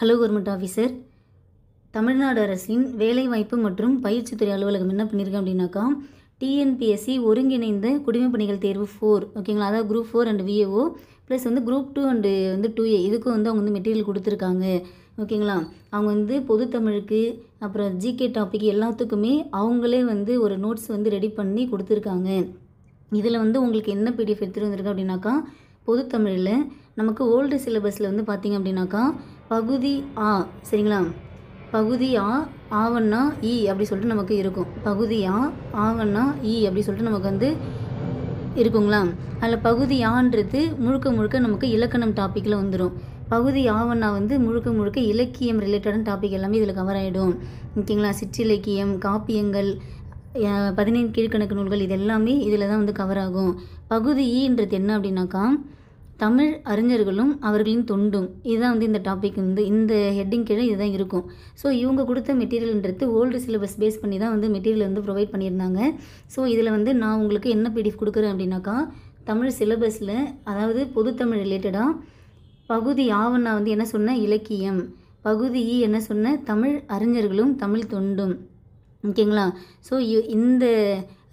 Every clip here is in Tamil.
ஹலோ கவர்மெண்ட் ஆஃபீஸர், தமிழ்நாடு அரசின் வேலைவாய்ப்பு மற்றும் பயிற்சித்துறை அலுவலகம் என்ன பண்ணியிருக்கேன் அப்படின்னாக்கா, டிஎன்பிஎஸ்சி ஒருங்கிணைந்த குடிமைப் பணிகள் தேர்வு 4 ஓகேங்களா, அதாவது group 4 and VAO plus group 2 and 2A இதுக்கும் அவங்க மெட்டீரியல் கொடுத்துருக்காங்க ஓகேங்களா. அவங்க பொதுத்தமிழுக்கு அப்புறம் ஜிகே டாபிக் எல்லாத்துக்குமே அவங்களே ஒரு நோட்ஸ் ரெடி பண்ணி கொடுத்துருக்காங்க. இதில் உங்களுக்கு என்ன பிடிஎஃப் எடுத்துகிட்டு வந்திருக்கு அப்படின்னாக்கா, பொதுத்தமிழில் நமக்கு ஓல்டு சிலபஸில் பார்த்தீங்க அப்படின்னாக்கா பகுதி ஆ, சரிங்களா, பகுதி ஆ ஆவண்ணா இ அப்படி சொல்லிட்டு நமக்கு இருக்கும். பகுதி ஆ ஆவண்ணா இ அப்படி சொல்லிட்டு நமக்கு இருக்குங்களா. அதில் பகுதி ஆன்றது முழுக்க முழுக்க நமக்கு இலக்கணம் டாப்பிக்கில் வந்துடும். பகுதி ஆவண்ணா முழுக்க முழுக்க இலக்கியம் ரிலேட்டடான டாபிக் எல்லாமே இதில் கவர் ஆகிடும் ஓகேங்களா. சிற்றிலக்கியம், காப்பியங்கள், 15 கீழ்கணக்கு நூல்கள் இது எல்லாமே இதில் தான் கவர் ஆகும். பகுதி ஈன்றது என்ன அப்படின்னாக்கா, தமிழ் அறிஞர்களும் அவர்களின் தொண்டும், இதுதான் இந்த டாபிக் இந்த ஹெட்டிங் கீழே இதுதான் இருக்கும். ஸோ இவங்க கொடுத்த மெட்டீரியல்ன்றது ஓல்டு சிலபஸ் பேஸ் பண்ணி தான் மெட்டீரியல் ப்ரொவைட் பண்ணியிருந்தாங்க. ஸோ இதில் நான் உங்களுக்கு என்ன பிடிஎஃப் கொடுக்குறேன் அப்படின்னாக்கா, தமிழ் சிலபஸில் அதாவது பொதுத்தமிழ் ரிலேட்டடாக பகுதி ஆவண்ணா என்ன சொன்ன இலக்கியம், பகுதி ஈ என்ன சொன்ன தமிழ் அறிஞர்களும் தமிழ் தொண்டும் ஓகேங்களா. ஸோ இந்த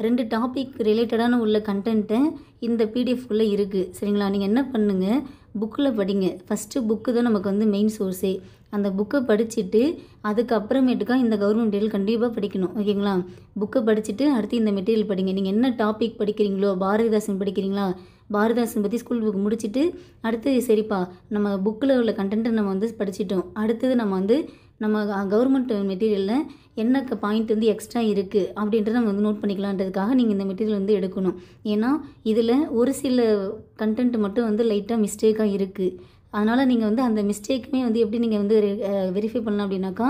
2 டாபிக் ரிலேட்டடான உள்ள கண்டென்ட்டை இந்த பிடிஎஃப்குள்ளே இருக்குது சரிங்களா. நீங்கள் என்ன பண்ணுங்கள், புக்கில் படிங்க. ஃபஸ்ட்டு புக்கு தான் நமக்கு மெயின் சோர்ஸே. அந்த புக்கை படிச்சுட்டு அதுக்கப்புறமேட்டுக்கா இந்த கவர்மெண்ட் மெட்டீரியல் கண்டிப்பாக படிக்கணும் ஓகேங்களா. புக்கை படிச்சுட்டு அடுத்து இந்த மெட்டீரியல் படிங்க. நீங்கள் என்ன டாபிக் படிக்கிறீங்களோ, பாரதிதாசன் படிக்கிறீங்களா, பாரதிதாசன் பற்றி ஸ்கூல் புக் முடிச்சுட்டு அடுத்து சரிப்பா நம்ம புக்கில் உள்ள கண்டென்ட்டை நம்ம படிச்சிட்டோம், அடுத்தது நம்ம கவர்மெண்ட் மெட்டீரியலில் என்ன பாயிண்ட் எக்ஸ்ட்ரா இருக்குது அப்படின்றத நம்ம நோட் பண்ணிக்கலான்றதுக்காக நீங்கள் இந்த மெட்டீரியல் எடுக்கணும். ஏன்னா இதில் ஒரு சில கண்டென்ட் மட்டும் லைட்டாக மிஸ்டேக்காக இருக்குது. அதனால் நீங்கள் அந்த மிஸ்டேக்குமே எப்படி நீங்கள் வெரிஃபை பண்ணலாம் அப்படின்னாக்கா,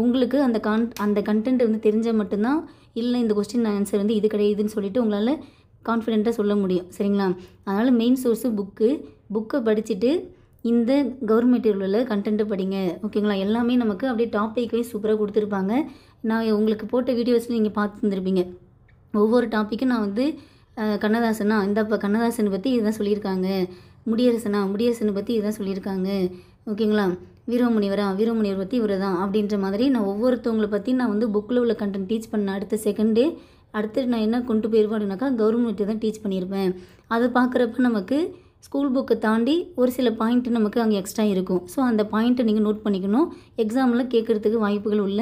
உங்களுக்கு அந்த கண்டென்ட் தெரிஞ்சால் மட்டும்தான் இல்லை இந்த கொஸ்டின் ஆன்சர் இது கிடையாதுன்னு சொல்லிட்டு உங்களால் கான்ஃபிடென்ட்டாக சொல்ல முடியும் சரிங்களா. அதனால் மெயின் சோர்ஸு புக்கை படிச்சுட்டு இந்த கவர்மெண்ட் மெட்டீரியலில் கண்டென்ட்டு படிங்க ஓகேங்களா. எல்லாமே நமக்கு அப்படியே டாபிக் வைஸ் சூப்பராக கொடுத்துருப்பாங்க. நான் உங்களுக்கு போட்ட வீடியோஸில் நீங்கள் பார்த்துருந்துருப்பீங்க. ஒவ்வொரு டாப்பிக்கும் நான் கண்ணதாசனா இந்தப்போ கண்ணதாசனை பற்றி இதுதான் சொல்லியிருக்காங்க, முடியரசனை பற்றி இதுதான் சொல்லியிருக்காங்க ஓகேங்களா, வீரமுனிவர் பற்றி இவர் தான் அப்படின்ற மாதிரி நான் ஒவ்வொருத்தவங்களை பற்றி நான் புக்கில் உள்ள கண்டென்ட் டீச் பண்ண அடுத்த செகண்டே அடுத்து நான் என்ன கொண்டு போயிருப்பேன் அப்படின்னாக்கா கவர்மெண்ட் தான் டீச் பண்ணியிருப்பேன். அதை பார்க்குறப்ப நமக்கு ஸ்கூல் புக்கை தாண்டி ஒரு சில பாயிண்ட்டு நமக்கு அங்கே எக்ஸ்ட்ரா இருக்கும். ஸோ அந்த பாயிண்ட்டை நீங்கள் நோட் பண்ணிக்கணும். எக்ஸாமில் கேட்குறதுக்கு வாய்ப்புகள் உள்ள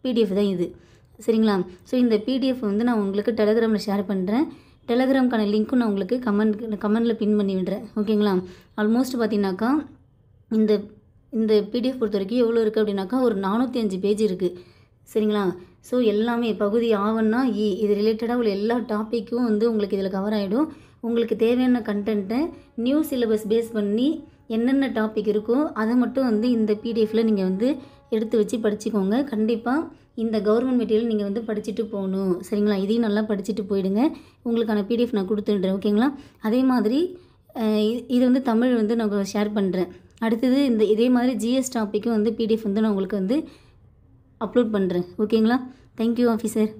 பிடிஎஃப் தான் இது சரிங்களா. ஸோ இந்த பிடிஎஃப் நான் உங்களுக்கு டெலகிராமில் ஷேர் பண்ணுறேன். டெலகிராம்க்கான லிங்க்கும் நான் உங்களுக்கு கமெண்டில் பின் பண்ணி விடுறேன் ஓகேங்களா. ஆல்மோஸ்ட் பார்த்தீங்கன்னாக்கா இந்த பிடிஎஃப் பொறுத்த வரைக்கும் எவ்வளோ இருக்குது அப்படின்னாக்கா ஒரு 405 பேஜ் இருக்குது சரிங்களா. ஸோ எல்லாமே பகுதி ஆவண்ணா இ இது ரிலேட்டடாக உள்ள எல்லா டாப்பிக்கும் உங்களுக்கு இதில் கவர் ஆகிடும். உங்களுக்கு தேவையான கண்டென்ட்டை நியூ சிலபஸ் பேஸ் பண்ணி என்னென்ன டாபிக் இருக்கோ அதை மட்டும் இந்த பிடிஎஃப்பில் நீங்கள் எடுத்து வச்சு படிச்சுக்கோங்க. கண்டிப்பாக இந்த கவர்மெண்ட் மெட்டீரியல் நீங்கள் படிச்சுட்டு போகணும் சரிங்களா. இதையும் நல்லா படிச்சுட்டு போயிடுங்க. உங்களுக்கான பிடிஎஃப் நான் கொடுத்துடுறேன் ஓகேங்களா. அதே மாதிரி இது தமிழ் நான் ஷேர் பண்ணுறேன். அடுத்தது இதே மாதிரி ஜிஎஸ் டாப்பிக்கும் பிடிஎஃப் நான் உங்களுக்கு அப்லோட் பண்ணுறேன் ஓகேங்களா. Thank you officer.